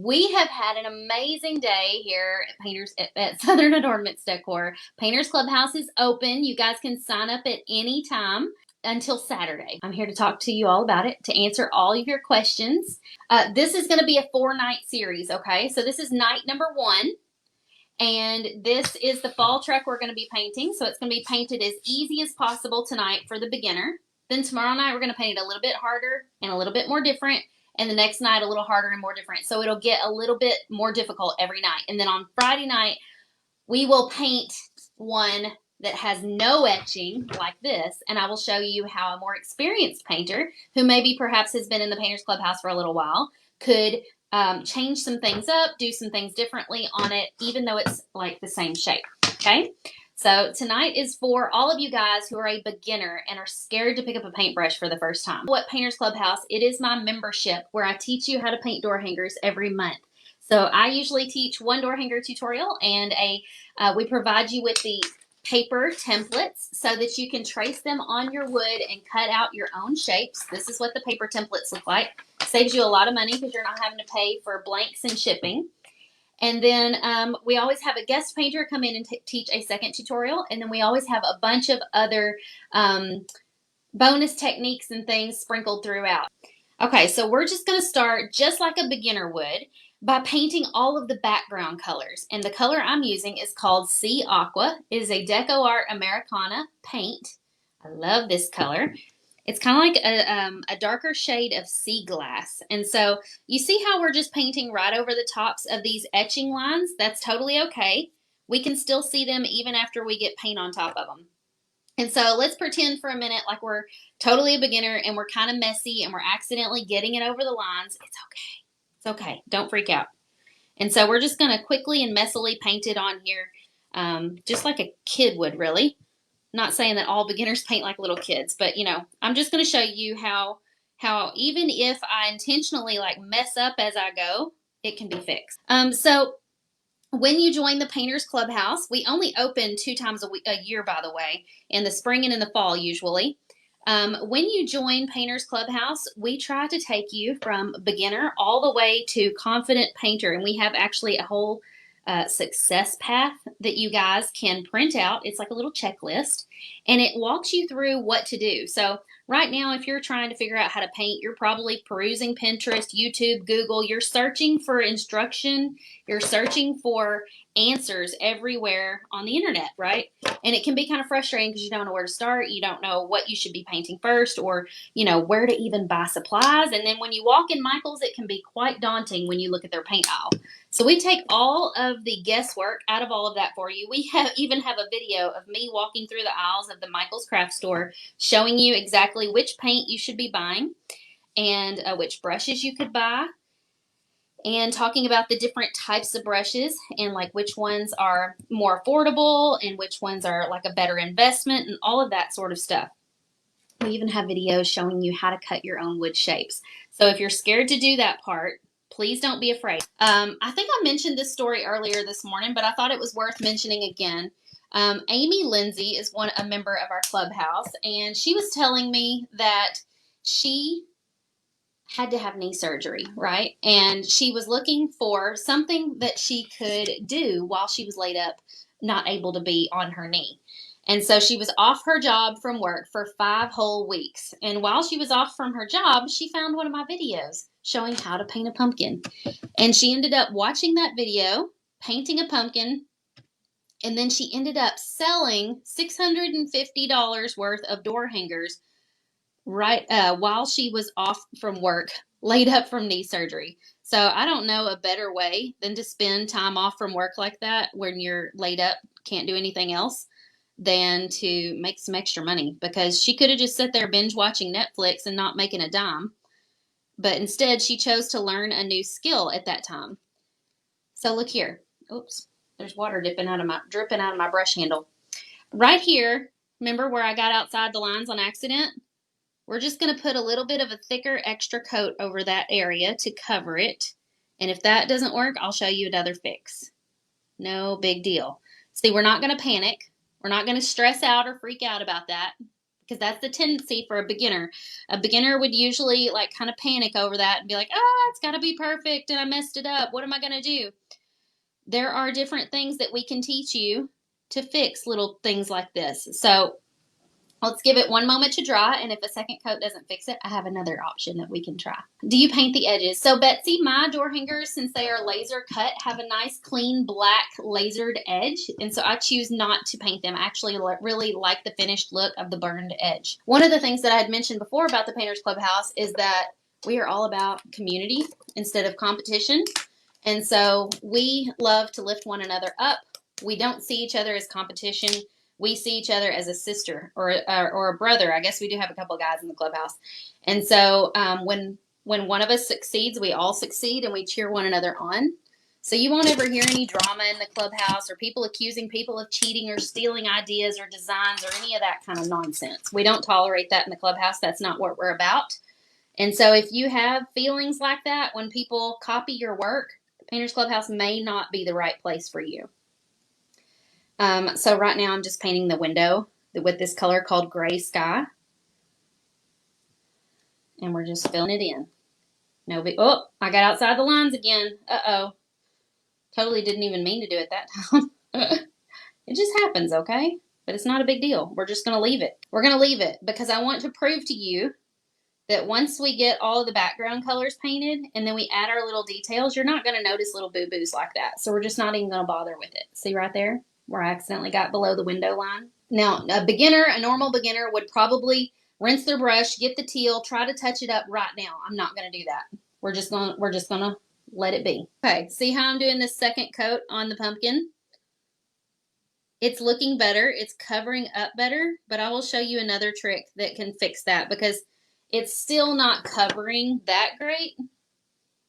We have had an amazing day here at at Southern Adornments Decor. Painters Clubhouse is open. You guys can sign up at any time until Saturday. I'm here to talk to you all about it, to answer all of your questions. This is going to be a 4-night series, okay? So this is night number 1. And this is the fall truck we're going to be painting. So it's going to be painted as easy as possible tonight for the beginner. Then tomorrow night we're going to paint it a little bit harder and a little bit more different. And the next night a little harder and more different. So it'll get a little bit more difficult every night. And then on Friday night we will paint one that has no etching like this. And I will show you how a more experienced painter, who maybe perhaps has been in the Painters Clubhouse for a little while, could change some things up, do some things differently on it, even though it's like the same shape. Okay, so tonight is for all of you guys who are a beginner and are scared to pick up a paintbrush for the first time. What Painters Clubhouse, it is my membership where I teach you how to paint door hangers every month. So I usually teach one door hanger tutorial, and we provide you with the paper templates so that you can trace them on your wood and cut out your own shapes. This is what the paper templates look like. Saves you a lot of money because you're not having to pay for blanks and shipping. And then we always have a guest painter come in and teach a second tutorial. And then we always have a bunch of other bonus techniques and things sprinkled throughout. Okay, so we're just going to start just like a beginner would by painting all of the background colors. And the color I'm using is called Sea Aqua. It is a Decor Americana paint. I love this color. It's kind of like a darker shade of sea glass. And so you see how we're just painting right over the tops of these etching lines? That's totally okay. We can still see them even after we get paint on top of them. And so let's pretend for a minute like we're totally a beginner and we're kind of messy and we're accidentally getting it over the lines. It's okay. It's okay. Don't freak out. And so we're just going to quickly and messily paint it on here, just like a kid would, really. Not saying that all beginners paint like little kids, but you know, I'm just going to show you how even if I intentionally like mess up as I go, it can be fixed. So when you join the Painters Clubhouse, we only open 2 times a year, by the way, in the spring and in the fall usually. When you join Painters Clubhouse, we try to take you from beginner all the way to confident painter, and we have actually a whole success path that you guys can print out. It's like a little checklist, and it walks you through what to do. So right now, if you're trying to figure out how to paint, you're probably perusing Pinterest, YouTube, Google. You're searching for instruction. You're searching for answers everywhere on the internet, right? And it can be kind of frustrating because you don't know where to start. You don't know what you should be painting first, or you know where to even buy supplies. And then when you walk in Michael's, it can be quite daunting when you look at their paint aisle. So we take all of the guesswork out of all of that for you. We even have a video of me walking through the aisles of the Michael's craft store, showing you exactly which paint you should be buying and which brushes you could buy, and talking about the different types of brushes and like which ones are more affordable and which ones are like a better investment and all of that sort of stuff. We even have videos showing you how to cut your own wood shapes. So if you're scared to do that part, please don't be afraid. I think I mentioned this story earlier this morning, but I thought it was worth mentioning again. Amy Lindsay is a member of our clubhouse, and she was telling me that she had to have knee surgery, right? And she was looking for something that she could do while she was laid up, not able to be on her knee. And so she was off her job from work for 5 whole weeks. And while she was off from her job, she found one of my videos showing how to paint a pumpkin. And she ended up watching that video, painting a pumpkin, and then she ended up selling $650 worth of door hangers right while she was off from work, laid up from knee surgery. So I don't know a better way than to spend time off from work like that when you're laid up, can't do anything else, than to make some extra money, because she could have just sat there binge watching Netflix and not making a dime. But instead, she chose to learn a new skill at that time. So look here. Oops, there's water dripping out of my brush handle. Right here, remember where I got outside the lines on accident? We're just going to put a little bit of a thicker extra coat over that area to cover it. And if that doesn't work, I'll show you another fix. No big deal. See, we're not going to panic. We're not going to stress out or freak out about that, because that's the tendency for a beginner. A beginner would usually like kind of panic over that and be like, oh, it's got to be perfect and I messed it up. What am I going to do? There are different things that we can teach you to fix little things like this. So let's give it one moment to dry, and if a second coat doesn't fix it, I have another option that we can try. Do you paint the edges? So Betsy, my door hangers, since they are laser cut, have a nice clean black lasered edge, and so I choose not to paint them. I actually really like the finished look of the burned edge. One of the things that I had mentioned before about the Painters Clubhouse is that we are all about community instead of competition, and so we love to lift one another up. We don't see each other as competition. We see each other as a sister or a brother. I guess we do have a couple of guys in the clubhouse. And so when one of us succeeds, we all succeed and we cheer one another on. So you won't ever hear any drama in the clubhouse or people accusing people of cheating or stealing ideas or designs or any of that kind of nonsense. We don't tolerate that in the clubhouse. That's not what we're about. And so if you have feelings like that when people copy your work, the Painters Clubhouse may not be the right place for you. So right now I'm just painting the window with this color called Gray Sky. And we're just filling it in. Oh, I got outside the lines again. Uh-oh. Totally didn't even mean to do it that time. It just happens, okay? But it's not a big deal. We're just going to leave it. We're going to leave it because I want to prove to you that once we get all of the background colors painted and then we add our little details, you're not going to notice little boo-boos like that. So we're just not even going to bother with it. See right there? Where I accidentally got below the window line. Now, a normal beginner would probably rinse their brush, get the teal, try to touch it up right now. I'm not going to do that. We're just going to let it be. Okay, see how I'm doing this second coat on the pumpkin? It's looking better. It's covering up better, but I will show you another trick that can fix that because it's still not covering that great.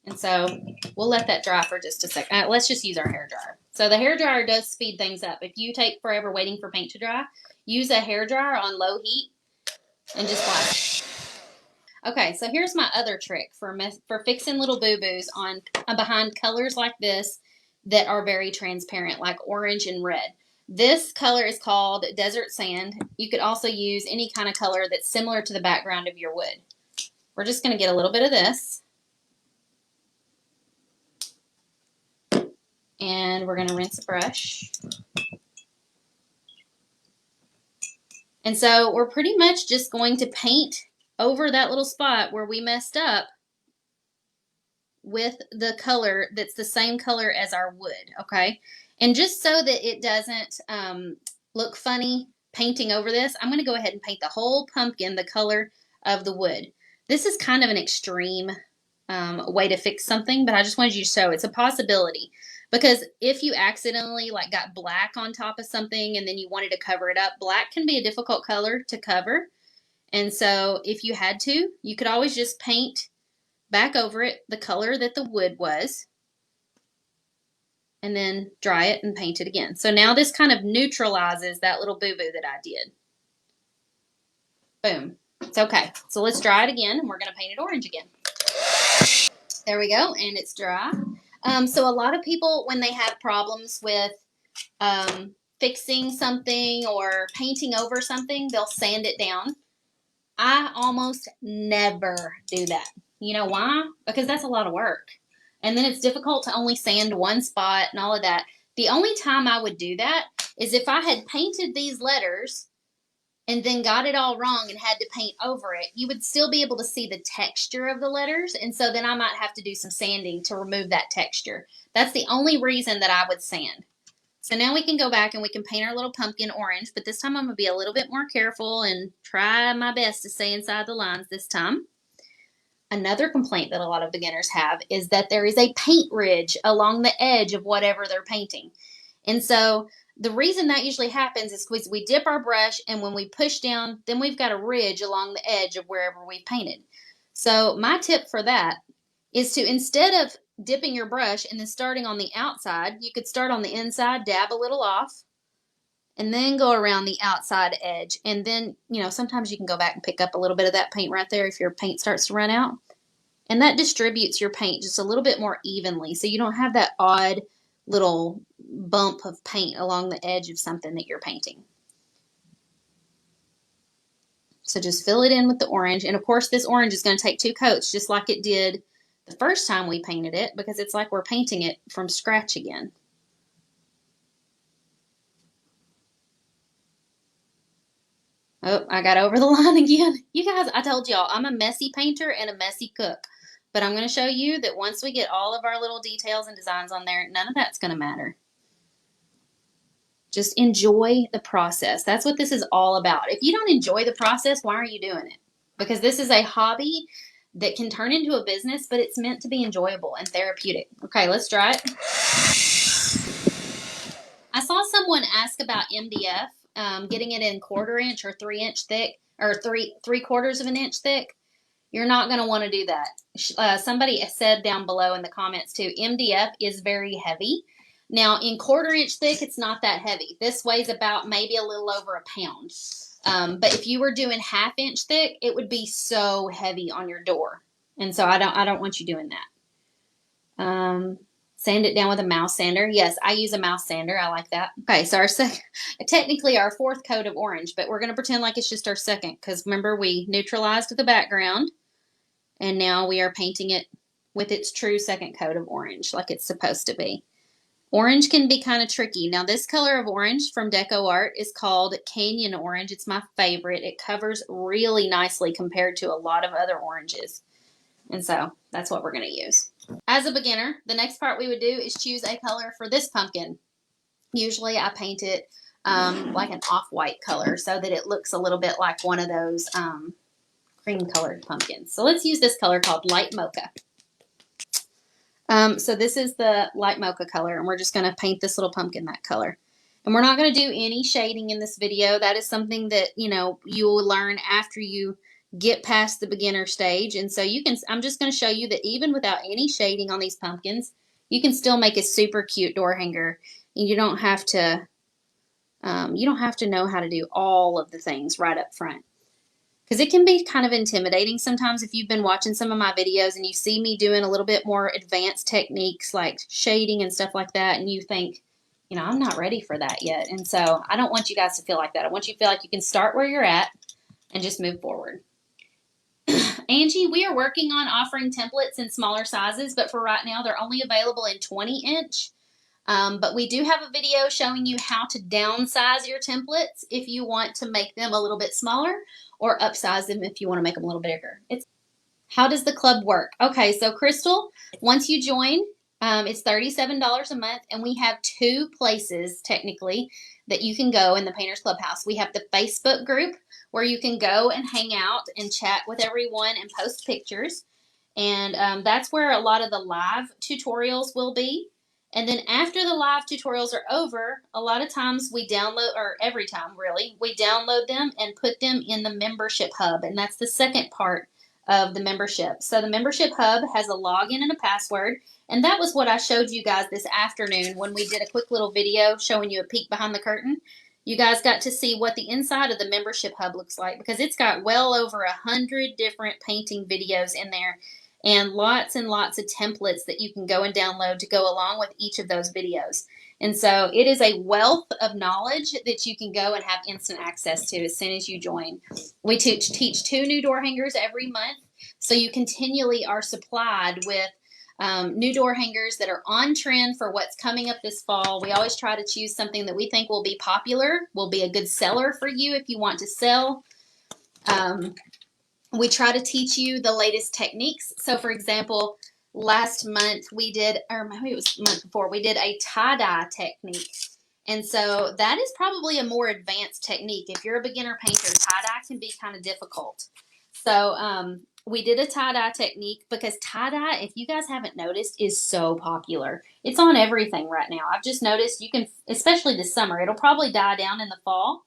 And so we'll let that dry for just a second. Let's just use our hair dryer. So the hair dryer does speed things up. If you take forever waiting for paint to dry, use a hair dryer on low heat and just wash. Okay, so here's my other trick for fixing little boo-boos on behind colors like this that are very transparent, like orange and red. This color is called Desert Sand. You could also use any kind of color that's similar to the background of your wood. We're just going to get a little bit of this. And we're going to rinse the brush. And so we're pretty much just going to paint over that little spot where we messed up with the color that's the same color as our wood, okay? And just so that it doesn't look funny painting over this, I'm going to go ahead and paint the whole pumpkin the color of the wood. This is kind of an extreme way to fix something, but I just wanted you to show it's a possibility. Because if you accidentally like got black on top of something and then you wanted to cover it up, black can be a difficult color to cover. And so if you had to, you could always just paint back over it the color that the wood was and then dry it and paint it again. So now this kind of neutralizes that little boo-boo that I did. Boom. It's okay. So let's dry it again and we're going to paint it orange again. There we go. And it's dry. So a lot of people, when they have problems with fixing something or painting over something, they'll sand it down. I almost never do that. You know why? Because that's a lot of work. And then it's difficult to only sand one spot and all of that. The only time I would do that is if I had painted these letters and then got it all wrong and had to paint over it, you would still be able to see the texture of the letters. And so then I might have to do some sanding to remove that texture. That's the only reason that I would sand. So now we can go back and we can paint our little pumpkin orange, but this time I'm going to be a little bit more careful and try my best to stay inside the lines this time. Another complaint that a lot of beginners have is that there is a paint ridge along the edge of whatever they're painting. And so the reason that usually happens is because we dip our brush and when we push down, then we've got a ridge along the edge of wherever we've painted. So my tip for that is to, instead of dipping your brush and then starting on the outside, you could start on the inside, dab a little off, and then go around the outside edge. And then, you know, sometimes you can go back and pick up a little bit of that paint right there if your paint starts to run out. And that distributes your paint just a little bit more evenly, so you don't have that odd little bump of paint along the edge of something that you're painting. So just fill it in with the orange. And of course, this orange is going to take 2 coats, just like it did the first time we painted it, because it's like we're painting it from scratch again. Oh, I got over the line again. You guys, I told y'all, I'm a messy painter and a messy cook. But I'm going to show you that once we get all of our little details and designs on there, none of that's going to matter. Just enjoy the process. That's what this is all about. If you don't enjoy the process, why are you doing it? Because this is a hobby that can turn into a business, but it's meant to be enjoyable and therapeutic. Okay, let's try it. I saw someone ask about MDF, getting it in 1/4 inch or 3-inch thick, or 3/4 of an inch thick. You're not going to want to do that. Somebody said down below in the comments too, MDF is very heavy. Now in 1/4 inch thick, it's not that heavy. This weighs about maybe a little over a pound. But if you were doing 1/2 inch thick, it would be so heavy on your door. And so I don't want you doing that. Sand it down with a mouse sander. Yes, I use a mouse sander. I like that. Okay, so technically our 4th coat of orange, but we're going to pretend like it's just our 2nd, because remember we neutralized the background. And now we are painting it with its true 2nd coat of orange, like it's supposed to be. Orange can be kind of tricky. Now this color of orange from Deco Art is called Canyon Orange. It's my favorite. It covers really nicely compared to a lot of other oranges. And so that's what we're going to use. As a beginner, the next part we would do is choose a color for this pumpkin. Usually I paint it like an off-white color so that it looks a little bit like one of those cream colored pumpkins. So let's use this color called Light Mocha. So this is the Light Mocha color, and we're just going to paint this little pumpkin that color. And we're not going to do any shading in this video. That is something that, you know, you'll learn after you get past the beginner stage. And so I'm just going to show you that even without any shading on these pumpkins, you can still make a super cute door hanger. And you don't have to know how to do all of the things right up front. Because it can be kind of intimidating sometimes if you've been watching some of my videos and you see me doing a little bit more advanced techniques like shading and stuff like that, and you think, you know, I'm not ready for that yet. And so I don't want you guys to feel like that. I want you to feel like you can start where you're at and just move forward. Angie, we are working on offering templates in smaller sizes, but for right now, they're only available in 20-inch. But we do have a video showing you how to downsize your templates if you want to make them a little bit smaller, or upsize them if you want to make them a little bigger. How does the club work? Okay, so Crystal, once you join, it's $37 a month, and we have 2 places technically that you can go in the Painters Clubhouse. We have the Facebook group where you can go and hang out and chat with everyone and post pictures. And that's where a lot of the live tutorials will be. And then after the live tutorials are over, a lot of times we download, or every time really, we download them and put them in the membership hub. And that's the second part of the membership. So the membership hub has a login and a password. And that was what I showed you guys this afternoon when we did a quick little video showing you a peek behind the curtain. You guys got to see what the inside of the membership hub looks like, because it's got well over 100 different painting videos in there, and lots of templates that you can go and download to go along with each of those videos. And so it is a wealth of knowledge that you can go and have instant access to as soon as you join. We teach 2 new door hangers every month, so you continually are supplied with new door hangers that are on trend for what's coming up this fall. We always try to choose something that we think will be popular, will be a good seller for you if you want to sell. We try to teach you the latest techniques. So for example, last month we did, or maybe it was the month before, we did a tie-dye technique. And so that is probably a more advanced technique. If you're a beginner painter, tie-dye can be kind of difficult. So we did a tie-dye technique because tie-dye, if you guys haven't noticed, is so popular. It's on everything right now. I've just noticed you can, especially this summer, it'll probably die down in the fall.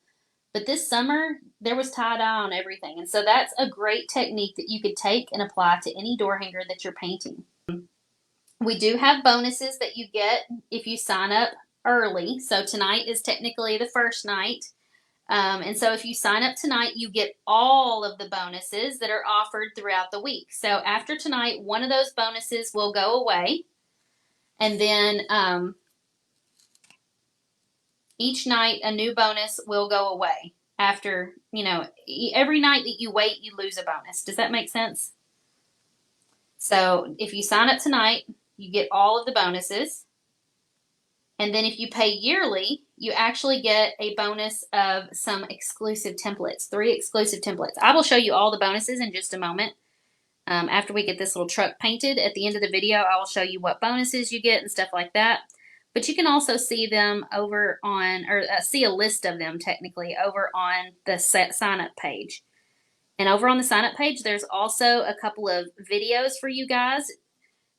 But this summer, there was tie-dye on everything. And so that's a great technique that you could take and apply to any door hanger that you're painting. We do have bonuses that you get if you sign up early. So tonight is technically the first night. And so if you sign up tonight, you get all of the bonuses that are offered throughout the week. So after tonight, one of those bonuses will go away. And then each night, a new bonus will go away. after, every night that you wait, you lose a bonus. Does that make sense? So if you sign up tonight, you get all of the bonuses. And then if you pay yearly, you actually get a bonus of some exclusive templates, 3 exclusive templates. I will show you all the bonuses in just a moment. After we get this little truck painted, at the end of the video, I will show you what bonuses you get and stuff like that. But you can also see them over on, or see a list of them technically over on the sign up page. And over on the sign up page, there's also a couple of videos for you guys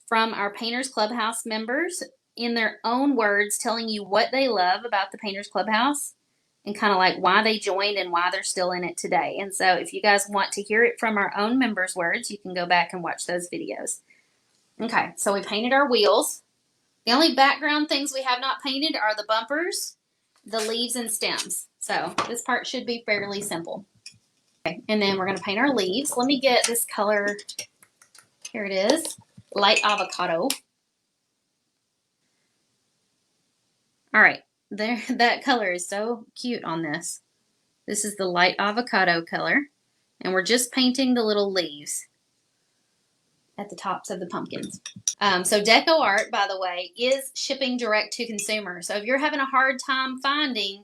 from our Painters Clubhouse members in their own words telling you what they love about the Painters Clubhouse and kind of like why they joined and why they're still in it today. And so if you guys want to hear it from our own members' words, you can go back and watch those videos. Okay, so we painted our wheels. The only background things we have not painted are the bumpers, the leaves, and stems. So this part should be fairly simple. Okay, and then we're going to paint our leaves. Let me get this color. Here it is, light avocado. All right, there. That color is so cute on this. This is the light avocado color, and we're just painting the little leaves at the tops of the pumpkins. So Deco Art, by the way, is shipping direct to consumer. So if you're having a hard time finding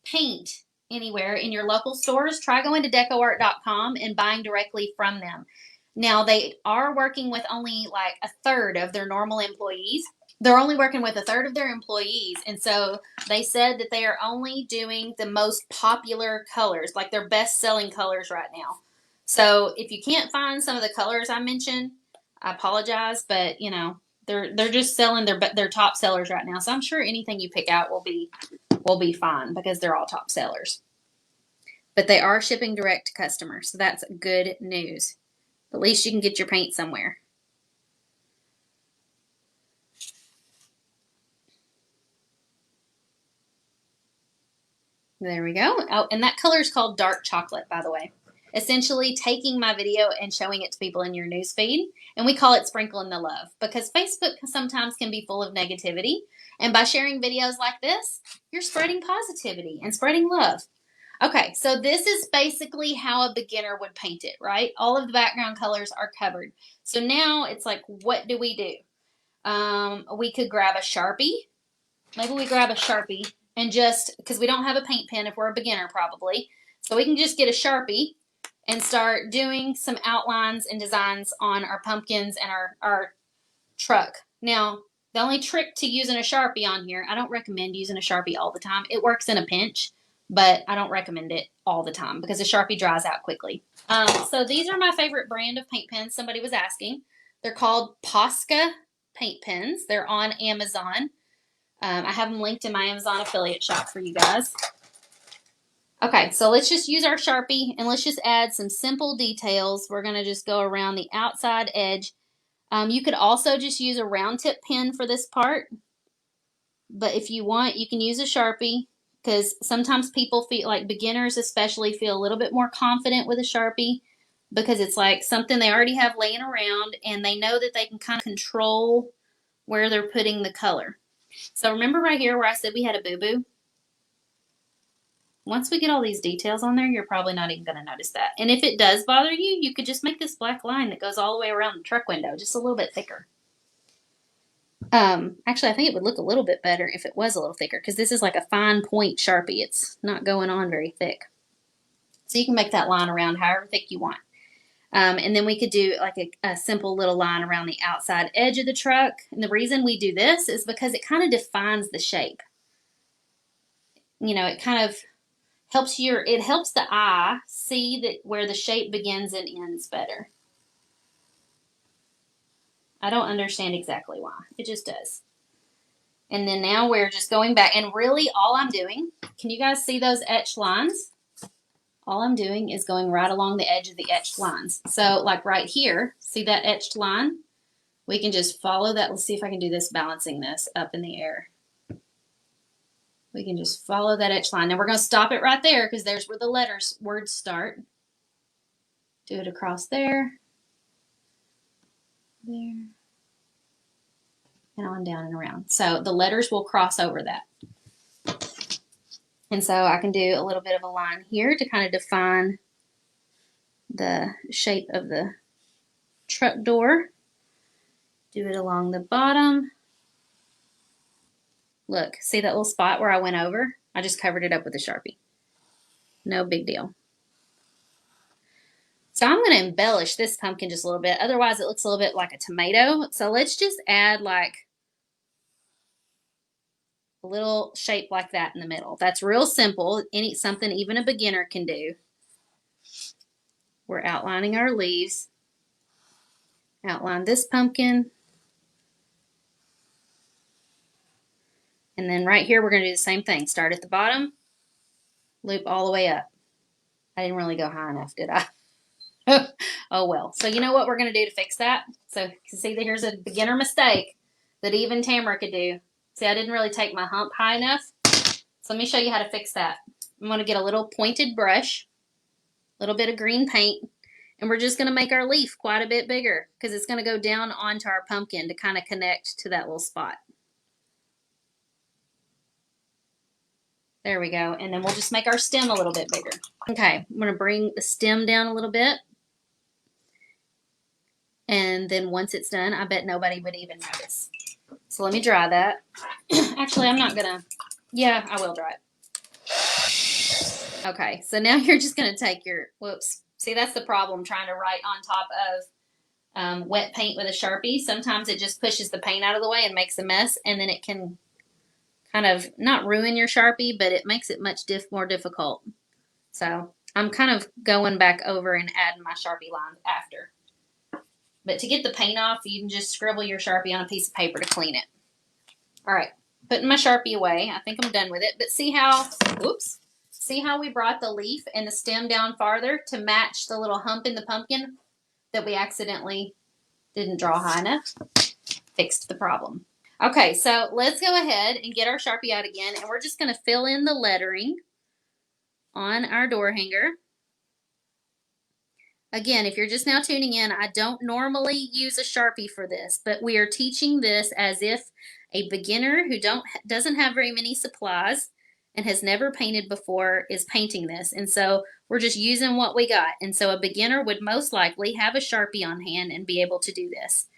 paint anywhere in your local stores, try going to decoart.com and buying directly from them. Now, they are working with only like a third of their normal employees. They're only working with a third of their employees. And so they said that they are only doing the most popular colors, like their best selling colors right now. So if you can't find some of the colors I mentioned, I apologize, but they're just selling their top sellers right now. So I'm sure anything you pick out will be fine because they're all top sellers. But they are shipping direct to customers, so that's good news. At least you can get your paint somewhere. There we go. Oh, and that color is called dark chocolate, by the way. Essentially taking my video and showing it to people in your newsfeed. And we call it sprinkling the love because Facebook sometimes can be full of negativity. And by sharing videos like this, you're spreading positivity and spreading love. Okay, so this is basically how a beginner would paint it, right? All of the background colors are covered. So now it's like, what do? We could grab a Sharpie. Maybe we grab a Sharpie and just, because we don't have a paint pen if we're a beginner probably. So we can just get a Sharpie and start doing some outlines and designs on our pumpkins and our truck. Now, the only trick to using a Sharpie on here, I don't recommend using a Sharpie all the time. It works in a pinch, but I don't recommend it all the time because a Sharpie dries out quickly. So these are my favorite brand of paint pens. Somebody was asking. They're called Posca paint pens. They're on Amazon. I have them linked in my Amazon affiliate shop for you guys. Okay, so let's just use our Sharpie and let's just add some simple details. We're going to just go around the outside edge. You could also just use a round tip pen for this part. But if you want, you can use a Sharpie because sometimes people feel like beginners especially feel a little bit more confident with a Sharpie because it's like something they already have laying around and they know that they can kind of control where they're putting the color. So remember right here where I said we had a boo-boo? Once we get all these details on there, you're probably not even going to notice that. And if it does bother you, you could just make this black line that goes all the way around the truck window, just a little bit thicker. Actually, I think it would look a little bit better if it was a little thicker because this is like a fine point Sharpie. It's not going on very thick. So you can make that line around however thick you want. And then we could do like a simple little line around the outside edge of the truck. And the reason we do this is because it kind of defines the shape. It kind of helps the eye see that where the shape begins and ends better. I don't understand exactly why. It just does. And then now we're just going back. And really all I'm doing, can you guys see those etched lines? All I'm doing is going right along the edge of the etched lines. So like right here, see that etched line? We can just follow that. Let's see if I can do this balancing this up in the air. We can just follow that etched line. Now we're going to stop it right there because there's where the words start. Do it across there. There. And on down and around. So the letters will cross over that. And so I can do a little bit of a line here to kind of define the shape of the truck door. Do it along the bottom. Look, see that little spot where I went over? I just covered it up with a Sharpie. No big deal. So I'm going to embellish this pumpkin just a little bit. Otherwise, it looks a little bit like a tomato. So let's just add like a little shape like that in the middle. That's real simple. Something even a beginner can do. We're outlining our leaves. Outline this pumpkin. And then right here, we're going to do the same thing. Start at the bottom, loop all the way up. I didn't really go high enough, did I? Oh, well. So you know what we're going to do to fix that? So you can see that here's a beginner mistake that even Tamara could do. See, I didn't really take my hump high enough. So let me show you how to fix that. I'm going to get a little pointed brush, a little bit of green paint, and we're just going to make our leaf quite a bit bigger because it's going to go down onto our pumpkin to kind of connect to that little spot. There we go. And then we'll just make our stem a little bit bigger. Okay, I'm going to bring the stem down a little bit. And then once it's done, I bet nobody would even notice. So let me dry that. Actually, I'm not going to. Yeah, I will dry it. Okay, so now you're just going to take your, whoops. See, that's the problem trying to write on top of wet paint with a Sharpie. Sometimes it just pushes the paint out of the way and makes a mess, and then it can kind of not ruin your Sharpie, but it makes it much more difficult. So I'm kind of going back over and adding my Sharpie lines after. But to get the paint off, you can just scribble your Sharpie on a piece of paper to clean it. All right, putting my Sharpie away. I think I'm done with it. But see how, whoops, see how we brought the leaf and the stem down farther to match the little hump in the pumpkin that we accidentally didn't draw high enough? Fixed the problem. Okay, so let's go ahead and get our Sharpie out again, and we're just going to fill in the lettering on our door hanger. Again, if you're just now tuning in, I don't normally use a Sharpie for this, but we are teaching this as if a beginner who doesn't have very many supplies and has never painted before is painting this. And so we're just using what we got. And so a beginner would most likely have a Sharpie on hand and be able to do this.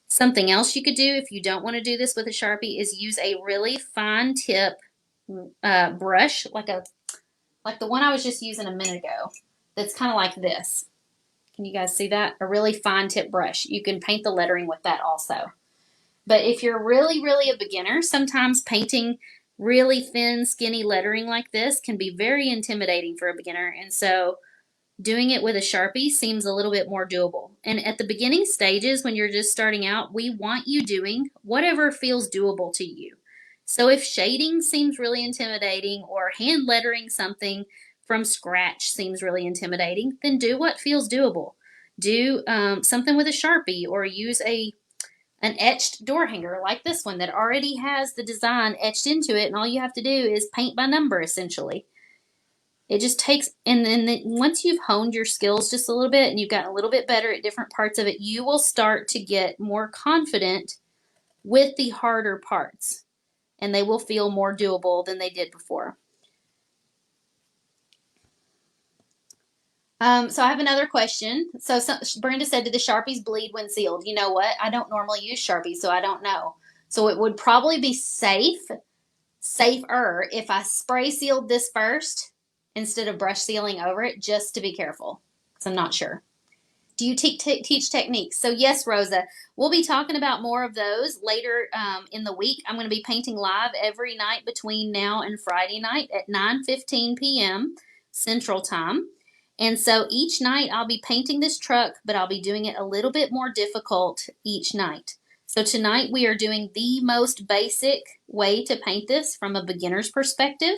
Something else you could do if you don't want to do this with a Sharpie is use a really fine tip brush, like the one I was just using a minute ago. That's kind of like this. Can you guys see that? A really fine tip brush. You can paint the lettering with that also. But if you're really, really a beginner, sometimes painting really thin, skinny lettering like this can be very intimidating for a beginner. And so doing it with a Sharpie seems a little bit more doable. And at the beginning stages, when you're just starting out, we want you doing whatever feels doable to you. So if shading seems really intimidating or hand lettering something from scratch seems really intimidating, then do what feels doable. Do something with a Sharpie or use an etched door hanger like this one that already has the design etched into it, and all you have to do is paint by number essentially. It just takes, and then once you've honed your skills just a little bit and you've gotten a little bit better at different parts of it, you will start to get more confident with the harder parts, and they will feel more doable than they did before. So I have another question. So Brenda said, "Did the Sharpies bleed when sealed?" You know what? I don't normally use Sharpies, so I don't know. So it would probably be safer if I spray sealed this first instead of brush sealing over it, just to be careful, because I'm not sure. Do you teach techniques? So yes, Rosa, we'll be talking about more of those later in the week. I'm going to be painting live every night between now and Friday night at 9:15 p.m. Central Time. And so each night I'll be painting this truck, but I'll be doing it a little bit more difficult each night. So tonight we are doing the most basic way to paint this from a beginner's perspective.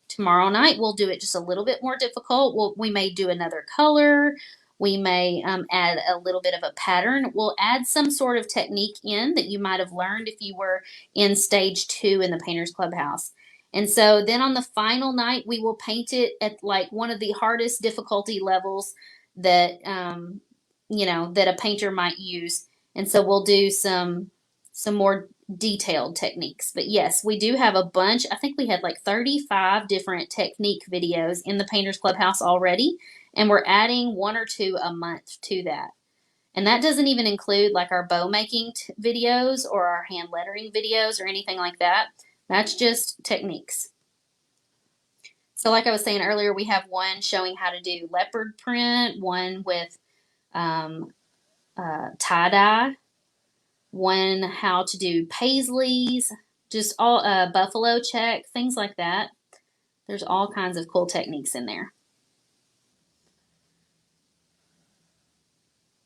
Tomorrow night we'll do it just a little bit more difficult. We may do another color. We may add a little bit of a pattern. We'll add some sort of technique in that you might have learned if you were in stage 2 in the Painters Clubhouse. And so then on the final night, we will paint it at like one of the hardest difficulty levels that, that a painter might use. And so we'll do some more detailed techniques. But yes, we do have a bunch. I think we had like 35 different technique videos in the Painters Clubhouse already, and we're adding 1 or 2 a month to that. And that doesn't even include like our bow making videos or our hand lettering videos or anything like that. That's just techniques. So like I was saying earlier, we have one showing how to do leopard print, one with tie-dye, one how to do paisleys, just all buffalo check, things like that. There's all kinds of cool techniques in there.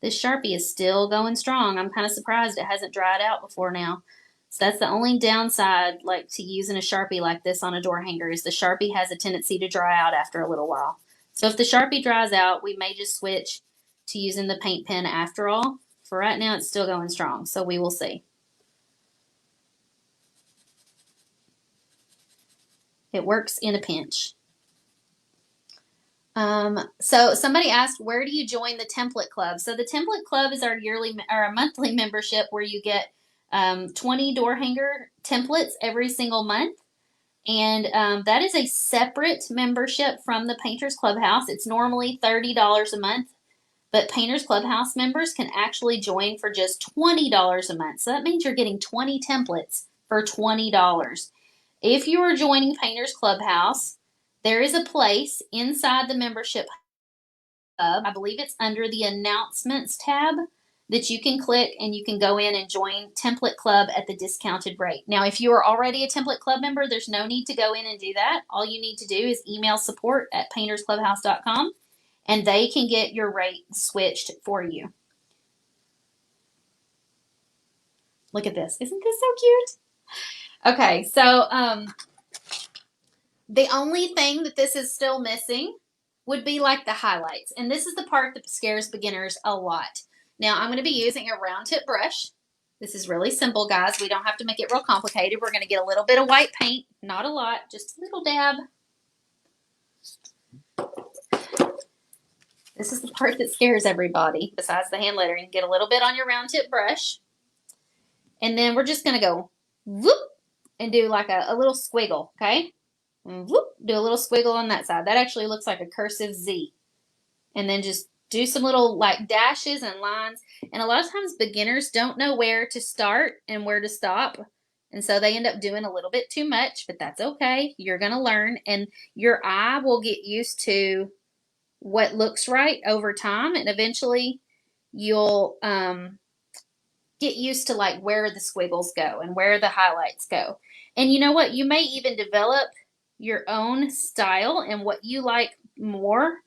This Sharpie is still going strong. I'm kind of surprised it hasn't dried out before now. So that's the only downside like to using a Sharpie like this on a door hanger is the Sharpie has a tendency to dry out after a little while. So if the Sharpie dries out, we may just switch to using the paint pen after all. For right now, it's still going strong, so we will see. It works in a pinch. So somebody asked, where do you join the template club? So the template club is our yearly or a monthly membership where you get 20 door hanger templates every single month. And that is a separate membership from the Painters Clubhouse. It's normally $30 a month, but Painters Clubhouse members can actually join for just $20 a month. So that means you're getting 20 templates for $20. If you are joining Painters Clubhouse, there is a place inside the membership hub. I believe it's under the announcements tab that you can click and you can go in and join Template Club at the discounted rate. Now, if you are already a Template Club member, there's no need to go in and do that. All you need to do is email support@paintersclubhouse.com and they can get your rate switched for you. Look at this. Isn't this so cute? Okay, so the only thing that this is still missing would be like the highlights. And this is the part that scares beginners a lot. Now I'm going to be using a round tip brush. This is really simple, guys. We don't have to make it real complicated. We're going to get a little bit of white paint, not a lot, just a little dab. This is the part that scares everybody besides the hand lettering. Get a little bit on your round tip brush. And then we're just going to go whoop and do like a little squiggle, okay? And whoop, do a little squiggle on that side. That actually looks like a cursive Z. And then just do some little like dashes and lines. And a lot of times beginners don't know where to start and where to stop. And so they end up doing a little bit too much, but that's okay. You're going to learn and your eye will get used to what looks right over time. And eventually you'll get used to like where the squiggles go and where the highlights go. And you know what? You may even develop your own style and what you like more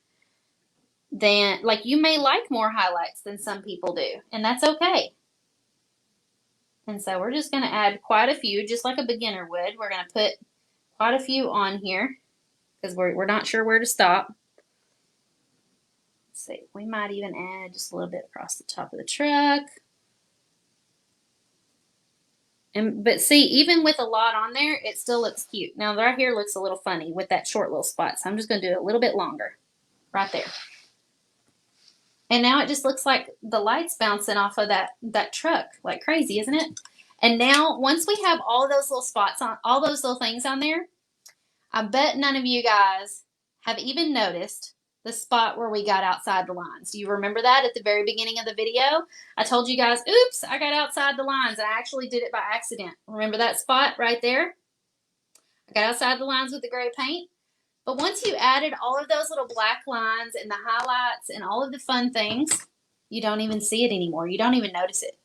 than, like you may like more highlights than some people do, and that's okay. And so we're just going to add quite a few, just like a beginner would. We're going to put quite a few on here because we're not sure where to stop. Let's see, we might even add just a little bit across the top of the truck. But see, even with a lot on there, it still looks cute. Now right here looks a little funny with that short little spot, so I'm just going to do it a little bit longer right there. And now it just looks like the lights bouncing off of that truck like crazy, isn't it? And now once we have all those little spots on, all those little things on there, I bet none of you guys have even noticed the spot where we got outside the lines. Do you remember that at the very beginning of the video? I told you guys, oops, I got outside the lines. And I actually did it by accident. Remember that spot right there? I got outside the lines with the gray paint. But once you added all of those little black lines and the highlights and all of the fun things, you don't even see it anymore. You don't even notice it.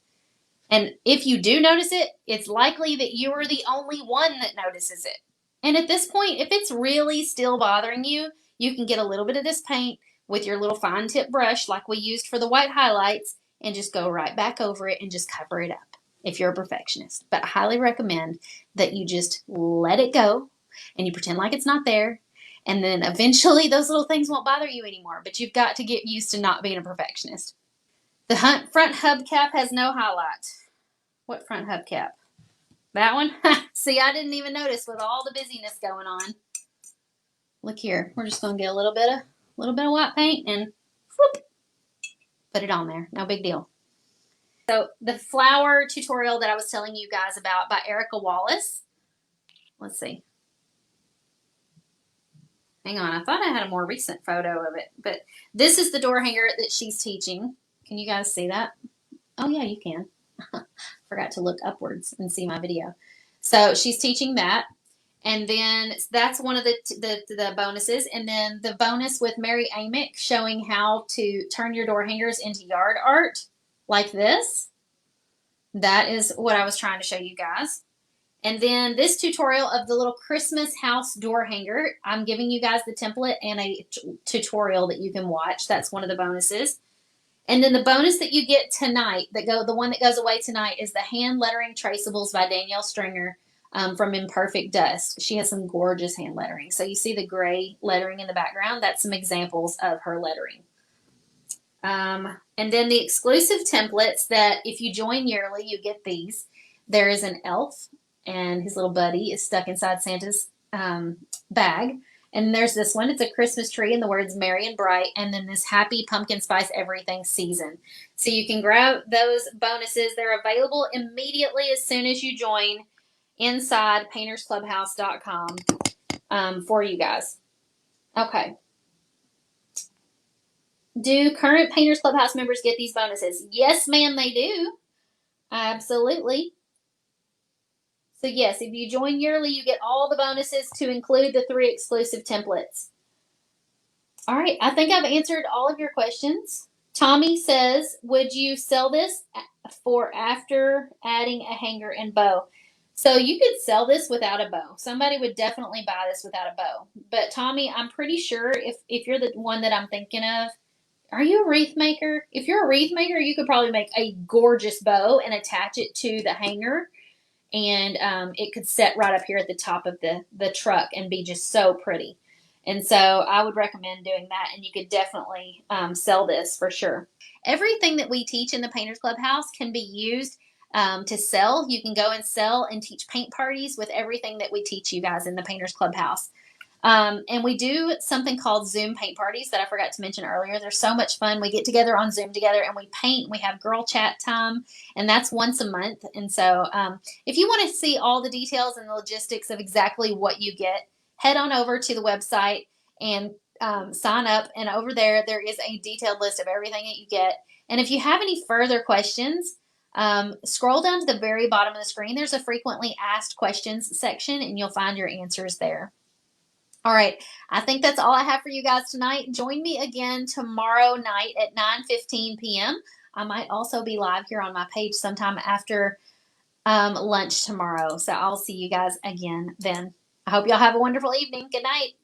And if you do notice it, it's likely that you are the only one that notices it. And at this point, if it's really still bothering you, you can get a little bit of this paint with your little fine tip brush like we used for the white highlights and just go right back over it and just cover it up if you're a perfectionist. But I highly recommend that you just let it go and you pretend like it's not there. And then eventually those little things won't bother you anymore. But you've got to get used to not being a perfectionist. The front hubcap has no highlight. What front hubcap? That one? See, I didn't even notice with all the busyness going on. Look here. We're just going to get a little bit of white paint and whoop, put it on there. No big deal. So the flower tutorial that I was telling you guys about by Erica Wallace. Let's see. Hang on, I thought I had a more recent photo of it, but this is the door hanger that she's teaching. Can you guys see that? Oh yeah, you can. Forgot to look upwards and see my video. So she's teaching that. And then that's one of the bonuses. And then the bonus with Mary Amick showing how to turn your door hangers into yard art like this. That is what I was trying to show you guys. And then this tutorial of the little Christmas house door hanger, I'm giving you guys the template and a tutorial that you can watch. That's one of the bonuses. And then the bonus that you get tonight, the one that goes away tonight, is the hand lettering traceables by Danielle Stringer from Imperfect Dust. She has some gorgeous hand lettering. So you see the gray lettering in the background. That's some examples of her lettering. And then the exclusive templates that if you join yearly, you get these. There is an elf, and his little buddy is stuck inside Santa's bag. And there's this one. It's a Christmas tree and the words merry and bright. And then this happy pumpkin spice everything season. So you can grab those bonuses. They're available immediately as soon as you join inside paintersclubhouse.com for you guys. Okay. Do current Painters Clubhouse members get these bonuses? Yes, ma'am, they do. Absolutely. So yes, if you join yearly, you get all the bonuses to include the 3 exclusive templates. All right, I think I've answered all of your questions. Tommy says, would you sell this for after adding a hanger and bow? So you could sell this without a bow. Somebody would definitely buy this without a bow. But Tommy, I'm pretty sure if you're the one that I'm thinking of, are you a wreath maker? If you're a wreath maker, you could probably make a gorgeous bow and attach it to the hanger. And it could set right up here at the top of the truck and be just so pretty. And so I would recommend doing that, and you could definitely sell this for sure. Everything that we teach in the Painters Clubhouse can be used to sell. You can go and sell and teach paint parties with everything that we teach you guys in the Painters Clubhouse. And we do something called Zoom paint parties that I forgot to mention earlier. They're so much fun. We get together on Zoom together and we paint. We have girl chat time, and that's once a month. And so if you want to see all the details and the logistics of exactly what you get, head on over to the website and sign up. And over there is a detailed list of everything that you get. And if you have any further questions, scroll down to the very bottom of the screen. There's a frequently asked questions section, and you'll find your answers there. All right, I think that's all I have for you guys tonight. Join me again tomorrow night at 9:15 p.m. I might also be live here on my page sometime after lunch tomorrow. So I'll see you guys again then. I hope y'all have a wonderful evening. Good night.